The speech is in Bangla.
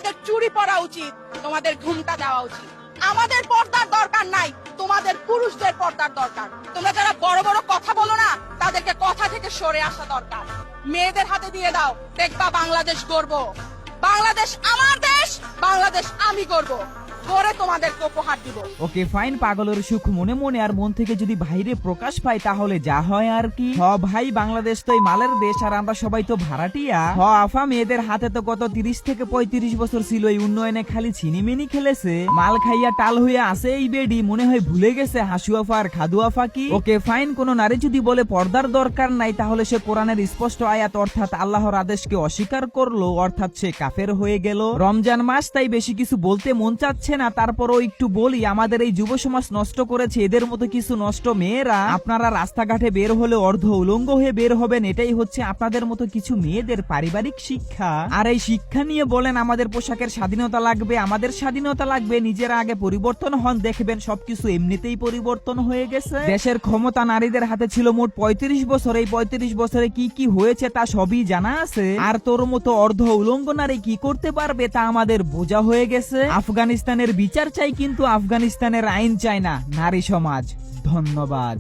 তোমাদের চুড়ি পরা উচিত, তোমাদের ঘুমটা দেওয়া উচিত। আমাদের পর্দার দরকার নাই, তোমাদের পুরুষদের পর্দার দরকার। তোমরা যারা বড় বড় কথা বলো না, তাদেরকে কথা থেকে সরে আসা দরকার। মেয়েদের হাতে দিয়ে দাও, দেখবা বাংলাদেশ গর্ব। বাংলাদেশ আমার দেশ, বাংলাদেশ আমি গর্ব করে তোমাদেরকে উপহার দিব। ওকে ফাইন, পাগলের সুখ মনে মনে আর মন থেকে যদি বাইরে প্রকাশ পায় তাহলে যা হয় আর কি। হ ভাই, বাংলাদেশ তো এই মালের দেশ আর আমরা সবাই তো ভাড়াটিয়া। হ আফা, মেয়েদের হাতে তো গত 30 থেকে 35 বছর ছিল এই উন্নয়নে খালি ছিনিমিনি খেলেছে। মাল খাইয়া টাল হয়ে আসে এই বেডি, মনে হয় ভুলে গেছে হাসু আফা আর খাদু আফা কি। ওকে ফাইন, কোন নারী যদি বলে পর্দার দরকার নাই তাহলে সে কোরআনের স্পষ্ট আয়াত অর্থাৎ আল্লাহর আদেশকে অস্বীকার করলো, অর্থাৎ সে কাফের হয়ে গেল। রমজান মাস, তাই বেশি কিছু বলতে মন চাচ্ছে না, তারপরও একটু বলি। আমাদের এই যুব সমাজ নষ্ট করেছে এদের মতো কিছু নষ্ট মেয়েরা। আপনারা রাস্তাঘাটে বের হলে অর্ধ উলঙ্গ হয়ে বের হবেন, এটাই হচ্ছে আপনাদের মতো কিছু মেয়েদের পারিবারিক শিক্ষা। আর এই শিক্ষা নিয়ে বলেন আমাদের পোশাকের স্বাধীনতা লাগবে, আমাদের স্বাধীনতা লাগবে। নিজেরা আগে পরিবর্তন হন, দেখবেন সবকিছু এমনিতেই পরিবর্তন হয়ে গেছে। দেশের ক্ষমতা নারীদের হাতে ছিল মোট 35 বছর। এই 35 বছরে কি কি হয়েছে তা সবই জানা আছে। আর তোর মতো অর্ধ উলঙ্গ নারী কি করতে পারবে তা আমাদের বোঝা হয়ে গেছে। আফগানিস্তানের বিচার চাই, কিন্তু আফগানিস্তানের আইন চাই না নারী সমাজ। ধন্যবাদ।